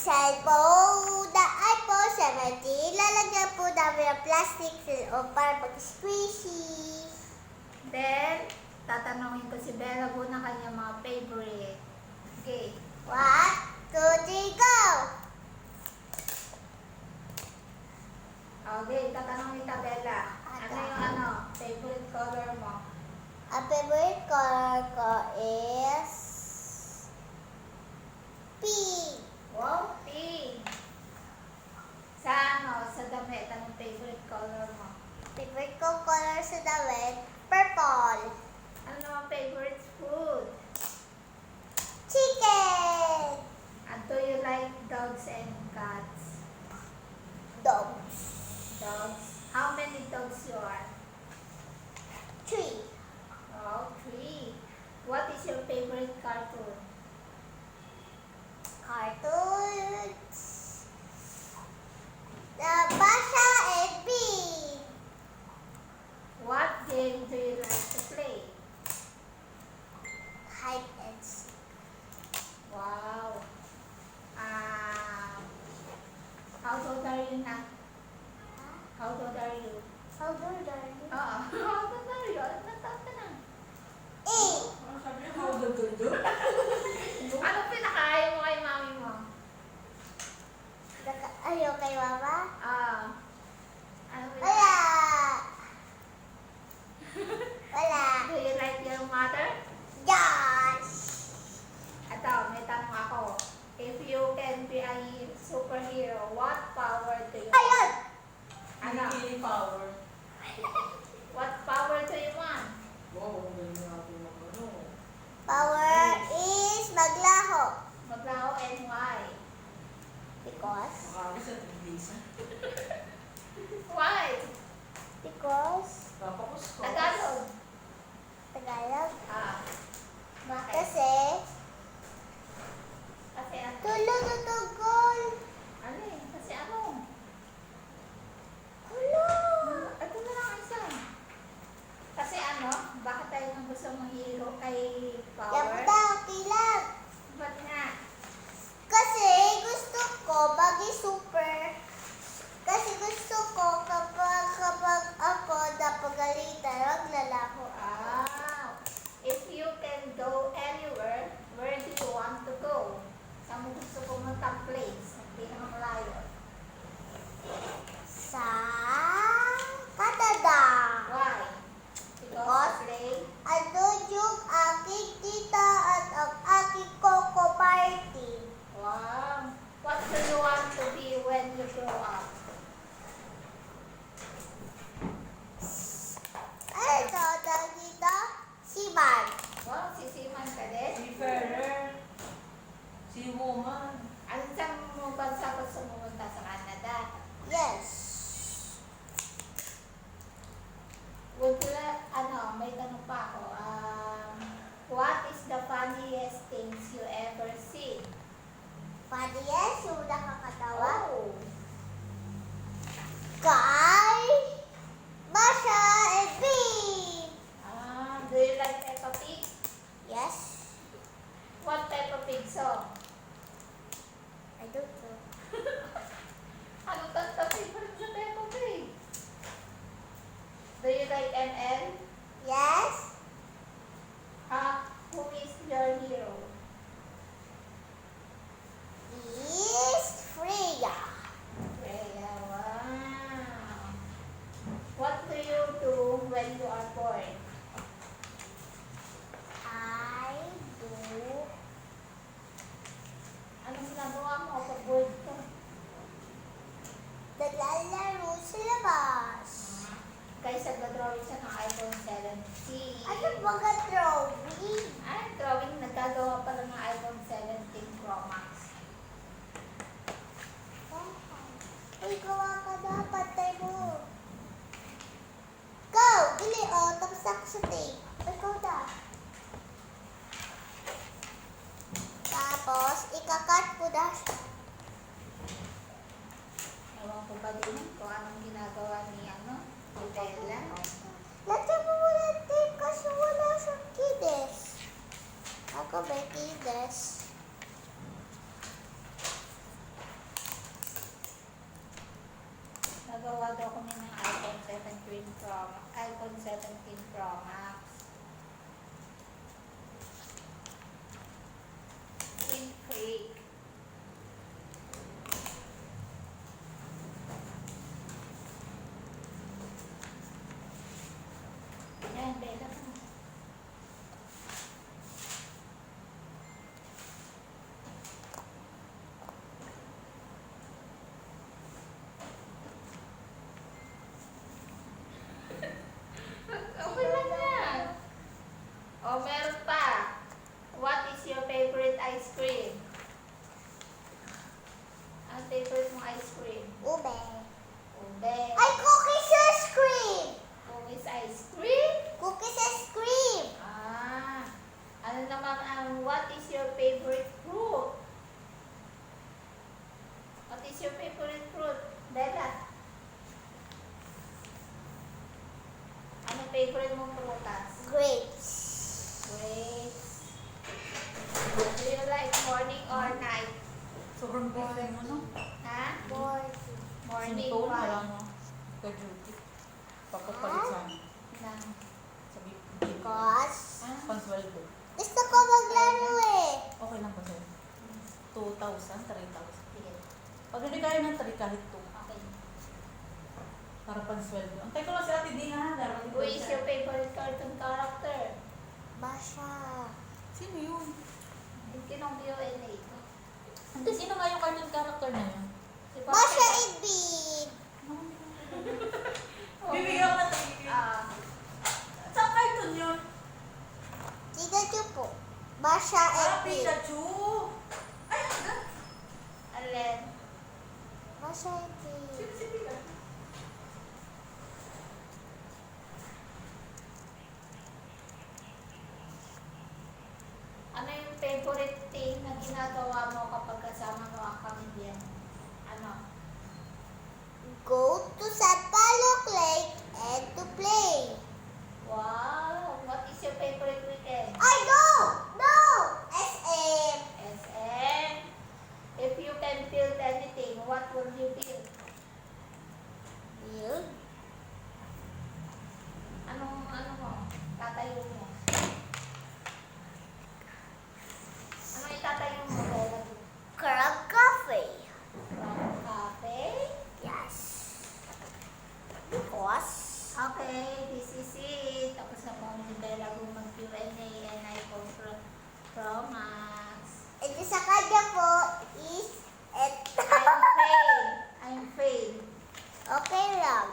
cellphone, the iPhone 17, lalagyan po namin ang plastic o para mag-squishy. Then, tatanungin ko si Bella po na kanyang mga favorite. Okay. 1, 2, 3, go! Okay, tatanungin kita, Bella. Ano yung favorite color mo? Ang favorite color ko is pink. Wow, pink. Sa sa damit, anong favorite color mo? Favorite ko color sa damit, purple. Ano ang favorite food? Chicken. And do you like dogs and cats? Dogs. Dogs. How many dogs you are? 3. Oh, 3. What is your favorite cartoon? Cartoons. The Basha and Bee. What game do you like to play? Hide and seek. Wow. How old are you now? How old are you? How old are you? Oo. How old are you? Ano taon ka na? 8. Sabi niya, how old are you? Ano pinakain mo kay mami mo? Ayaw kay mama? Ano Wala. pinakain? Wala. Do you like your mother? Yes. Ito, may tanong ako. If you can be a superhero, what power do you want? Ayun. Ano? Healing power. What power do you want? Wow, ang galing natin ng ano. Power is maglaho. Maglaho and why? Because? Makakabis at English. Why? Because? Tapos ko. Tagalog. Tagalog. Bakit? Kasi, Kasi ano? tulog na tugol. Ano eh? Kasi ano? Hulo. Ito na lang isa. Kasi ano? Bakit tayo nang gusto mong hero kay Yan power? daw, kilag. Ba't nga? Kasi gusto ko maging super. Kasi gusto ko kapag ako napagalitan, maglalaho. If you can go anywhere, where do you want to go? Saan mo gusto pumuntang place? Hindi naman malayo. Sa Canada. Why? Because play? Andun yung aking tita at ang aking Coco Party. Wow. What do you want to be when you grow up? Ano tawag dito? Siman. Wow, sisiman ka din? Seafarer. Si woman. Ano sa mo bansa gusto mo pumunta sa Canada? Yes. May tanong pa ako. What is the funniest things you ever seen? Funniest, yung nakakatawa. Oh. Kay Masha and Bee. Do you like Peppa Pig? Yes. What Peppa Pig song? I don't know. Ano kanta favorite sa Peppa Pig? Do you like ML? Yes. Who is your hero? Is Freya. Freya, wow. What do you do when you are bored? I do. Anong ginagawa mo pag bored ka? Naglalaro sa labas. Kaysa nag-drawing siya ng iPhone 17. Ano mga drawing? Drawing, nagkagawa pala ng iPhone 17 Pro Max. Uy, gawa ka na. Pantay mo. Go! Bili, oh. Tapos ako sa tape. Ikaw na. Tapos, ikakat mo na. Ewan ko ba din kung anong ginagawa ni Bella. Lagyan mo muna yung tape kasi wala siyang kides. Ako may kides. Gagawa daw kami ng iPhone 17 Pro Max. Pink fake. Yan, Bella. Okay lang yan. O, meron pa. What is your favorite ice cream? Ang favorite mong ice cream? Ube. Ube. Ay, cookies ice cream! Cookies ice cream? Cookies ice cream! Ah. Ano naman ang what is your favorite fruit? What is your favorite fruit? Bella? Ano favorite mong prutas? Grapes. Grapes. Do you like morning or night? Sobrang boring mo, no? Ha? Board. Morning Sinto, why? wala mo. Ka-duty. Pagkapalit sa amin. Nang. Sabi, Because Ah? pansweldo. gusto ko maglaro eh. Okay lang ba sa'yo? 2,000, 3,000. Sige. Pag hindi kaya ng 3, kahit 2. Okay. Para pansweldo. Antay ko lang si Ate Dina, ha? Darating Who is your favorite cartoon character? Basha. Sino yun? Kinong B-O-N-A ito. Hindi, sino nga yung cartoon character na yun? Si Basha Papa. and Bean. Bibigyan ko na tayo. Ah. Saan cartoon yun? Pikachu po. Basha and Bean. Pikachu! Ay, ano? Alin? Basha and Bean. Sino si Pikachu? Ano yung favorite thing na ginagawa mo kapag kasama mo ang pamilya? Ano? Go to San Palok Lake and to play. Wow! What is your favorite weekend? I go! No! SM. SM. If you can build anything, what will you build? Build. Ano mo? Tatayo mo? Ano itatayo mo? Lola? Crab Cafe. From cafe? Yes. Because Okay, this is it. Tapos na po ni Bella kung mag-Q&A and iPhone Pro Max. ito sa kanya po is I'm fail. I'm fail. okay lang.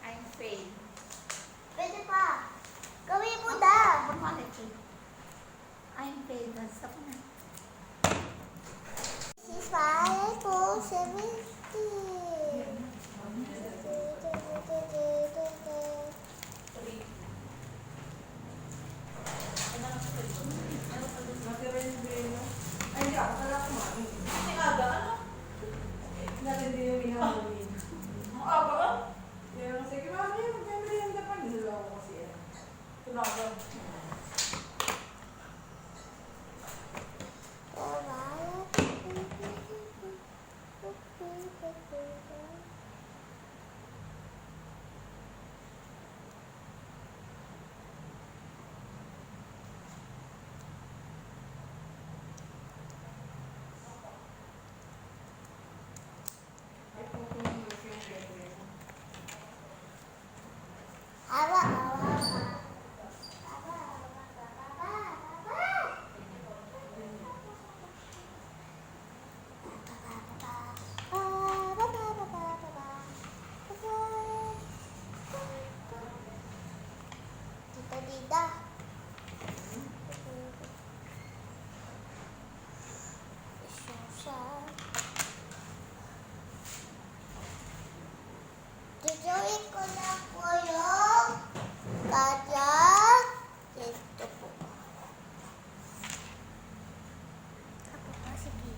I'm fail. Pwede pa. Gawin mo na. I'm fail. Basta ko na. Si Pare po, 70. Ay, hindi ako pala kumain. Kasi aga, ano? Nalindi yung ihawin. Ang aga ka? Kaya lang, sige, mami, magmemorianda pa. Nilala ko kasi yan. Tunagan. Ay, puto yung girlfriend. Awa, awa, awa. Awa, awa, awa, Tita Dida. Tutuloy ko na po yung kanyang ito po. Ako pa, sige.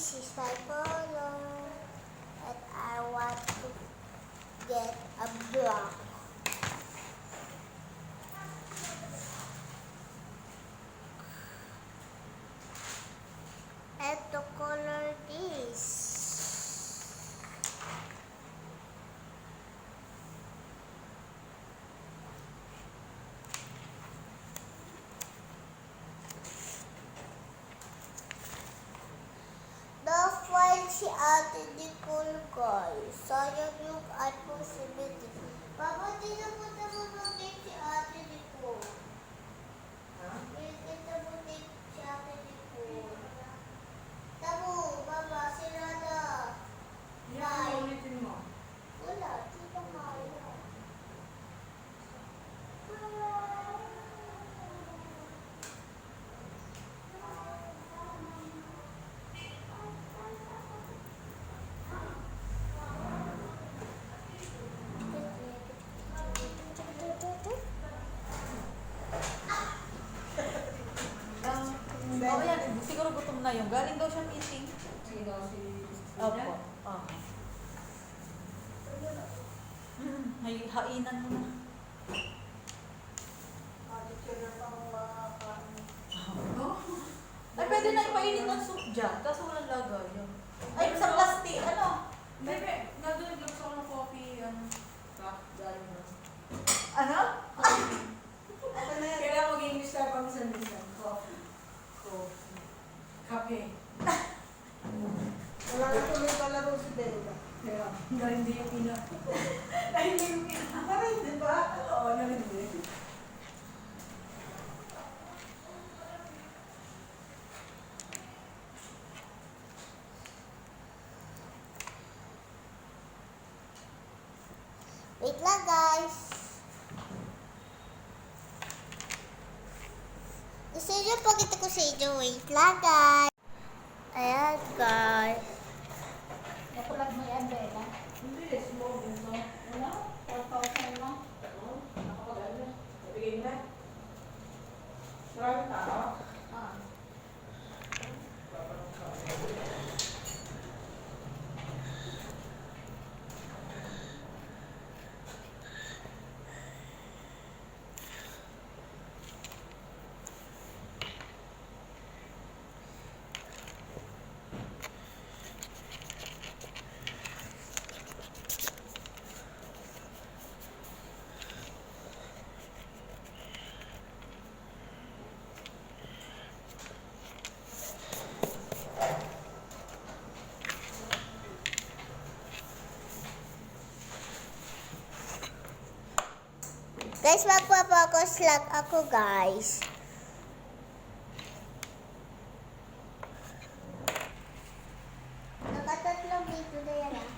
This is my color. And I want to get a block. And to color this. Na-file si Ate Nicole, guys. Sayang yung iPhone 17. Papa, tinapunta mo natin si Ate Nicole. Tinapunta mo natin si Ate Nicole. Tamo, Mama, sila na. Yan, ulitin mo. Wala, di ba kaya? Oo yan, siguro gutom na yung. Galing daw siya meeting. Sino si Opo. Oo. Hainan mo na. Ay, pwede na ipainin ng soup dyan. Kaso walang lagay yun. Ay, sa plastic. Ano? Bebe, nandun lang sa ng coffee, cup, galing na. Ano? Kailangan mag-English tayo pang minsan. Coffee. Coffee. Kape. Wala na tuloy palaro si Bella. Kaya, hindi yung ina. Hindi yung ina. Parang di ba? Oo, hindi. Wait lang, guys. Gusto nyo pakita ko sa inyo. Wait lang, guys. Ayan, guys. Nakulag mo yan, Bella. Hindi, small din to. Ano? 4,000 lang. Nakapag-ano? Nabigay na. Maraming tao. Ah. Guys, magpa-focus lang ako, guys. Nakatatlong dito na yan, ah.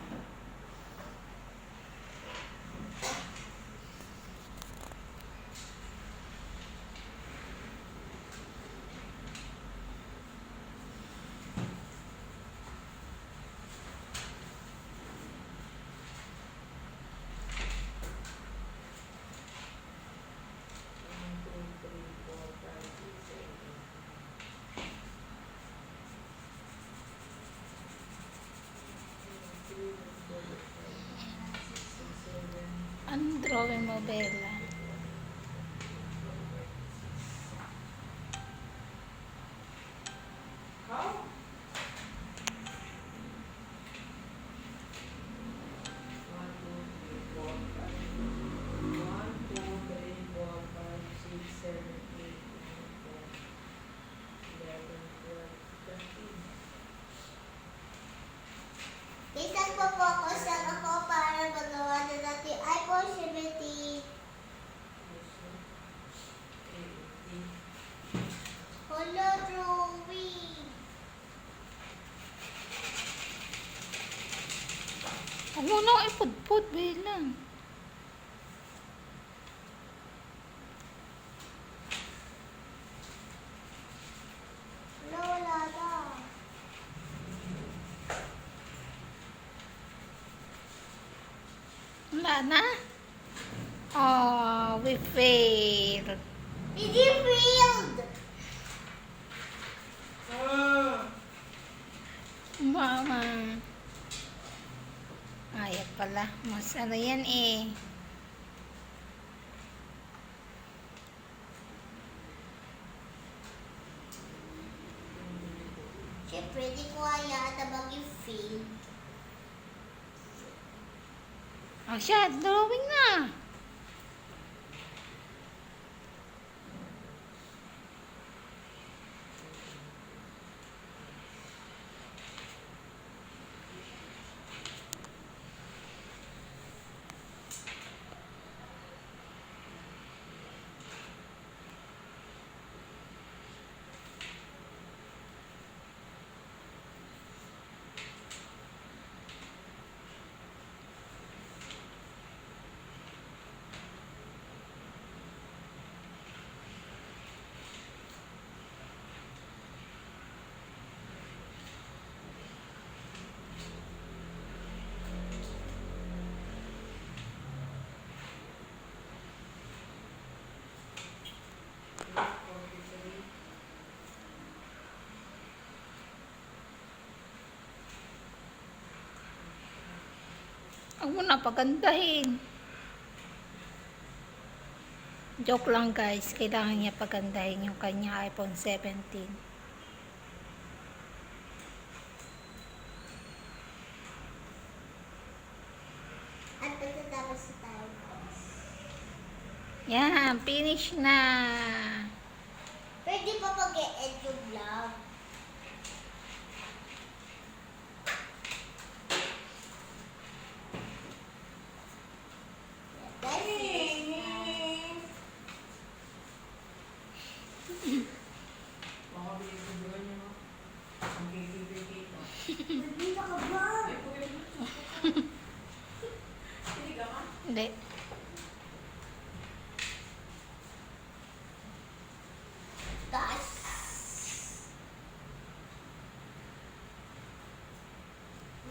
Anong drawing mo, Bella? How? Guys, nagpa-focus lang ako para magawa na natin iPhone 17. Hello, drawing. Huwag mo na ipudpud, Bella. Wala na. Wala na? Oh, we failed. Did you failed? Mama. Ayaw pala. Mas ano yan eh. Siyempre, di ko hayaan na mag-feel. Oh, siya. Drawing na. Huwag mo na pagandahin. Joke lang guys. Kailangan niya pagandahin yung kanya iPhone 17. At pagkatapos na tayo, guys. Yan. Finish na. Pwede pa pag-e-end yung vlog. Guys, Baka binibigyan niyo, no? Ang kikibigay ko. nandito ka ba? Hindi ka ma? Hindi. Guys,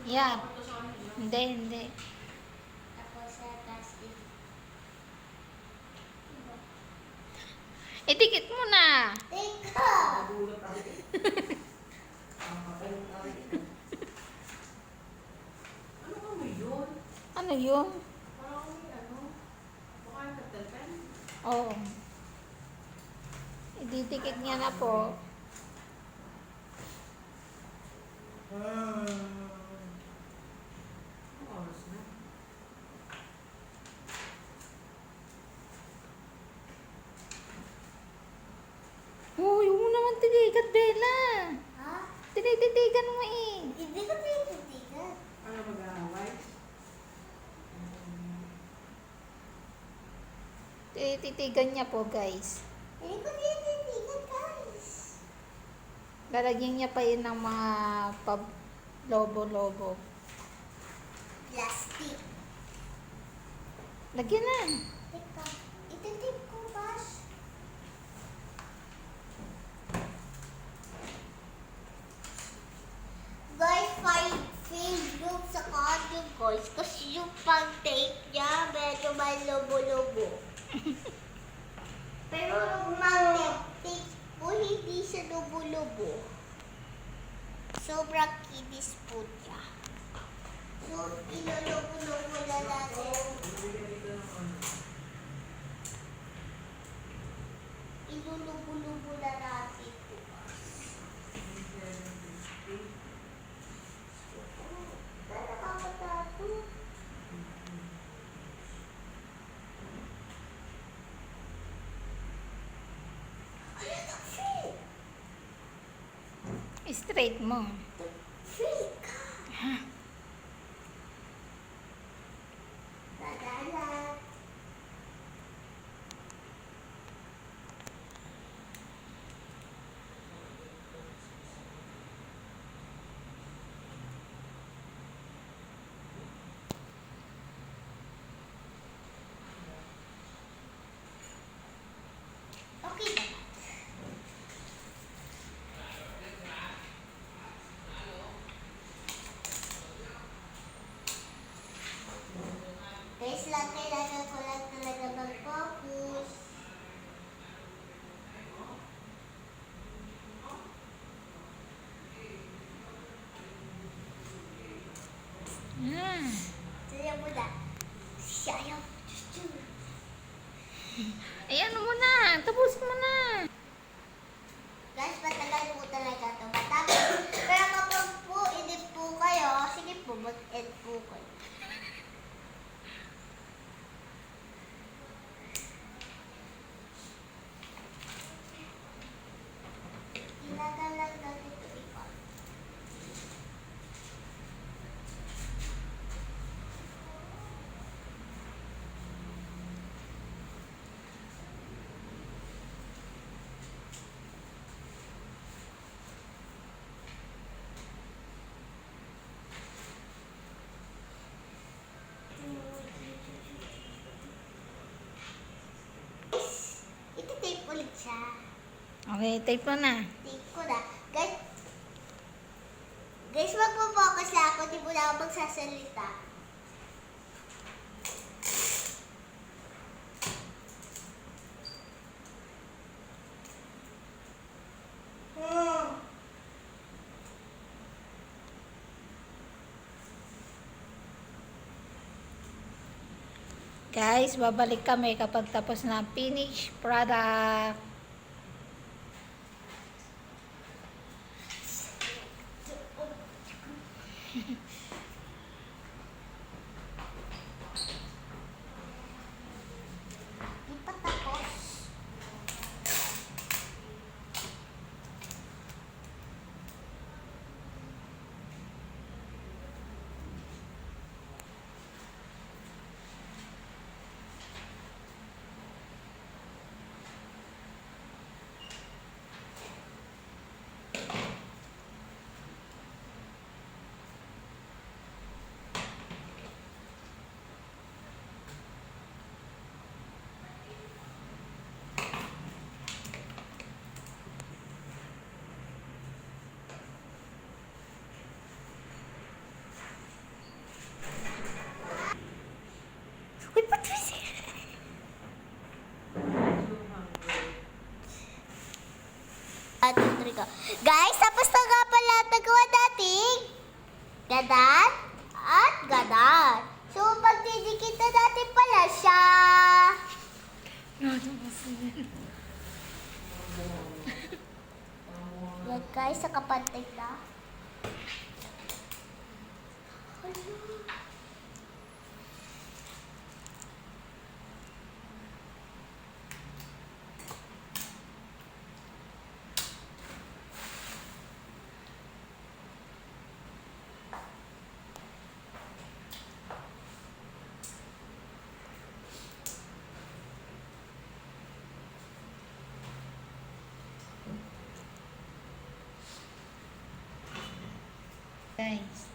Yan. Ito sa kanila. Hindi, hindi. tapos guys, Itikit mo na. teka! Nagulat ako. Ang kapalong tayo. Ano ka mo yun? Ano yun? Parang may ano? Baka yung katalpen? Oo. Ididikit niya na po. Ang oras na. Uy, huwag mo naman titigat, Bella. Ha? Tinititigan mo eh. Hindi ko tinitigan. Ano mag-aaway? Tinititigan niya po, guys. Hindi ko tinitigan, guys. Lalagyan niya pa yun ng mga lobo-lobo. Plastic. Lagyan na. Teka, ititip ko, Bash. Guys, fail yung sa kanya, guys. Kasi yung pang-tape niya, medyo may lobo-lobo. Pero yung mag-tape po, hindi siya lobo-lobo. Sobrang kinis po siya. So, ilolobo-lobo na natin. Ilulubo-lubo na natin po. Nakakatato. Ano ito? Straight mo. Fake ka. Dadala. Okay. Sayaw mo na. Sayaw. Ay, ano mo na? Tapusin mo na. Guys, matagal po talaga ito. Matapos. Pero kapag po, inip po kayo, sige po, mag-end po kayo. Ilagal lang natin ito ipa. Iti-tape ulit siya. Okay, tape mo na. Tape ko na. Guys, magpo-focus lang ako. Di mo na ako magsasalita. Guys, babalik kami kapag tapos na finished product. Di pa tapos. Uy, Patricia! Guys, tapos na nga pala nagawa natin. Gadan at gadan. So, pagdidikit na natin pala siya. Yan guys, nakapantay na. Guys.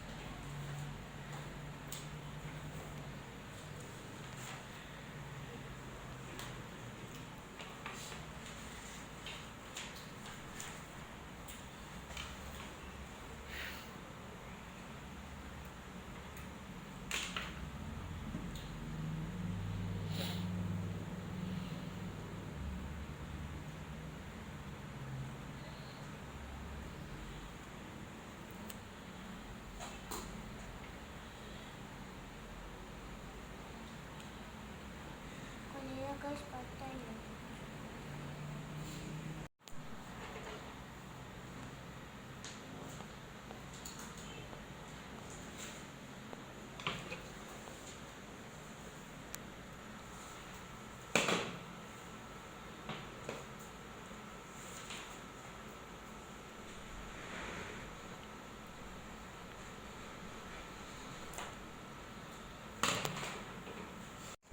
Kanina guys, patay na.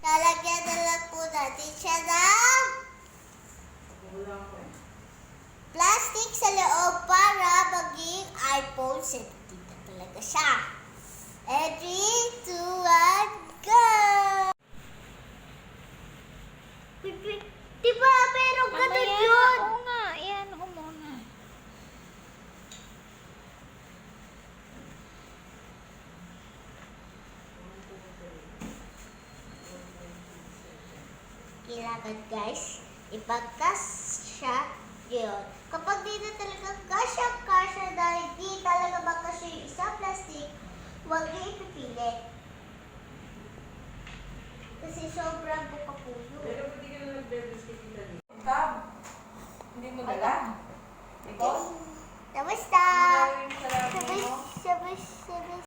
Lalagyan na lang po natin siya ng plastic sa loob para maging iPhone 17 na talaga siya. And 3, 2, 1, go! Diba, pero ganun Mamaya, yun. oo nga. Ayan, ako muna. Kailangan guys, ipagkasya yun. Kapag di na talaga kasya dahil di talaga magkasya yung isang plastic, huwag niyo ipipilit.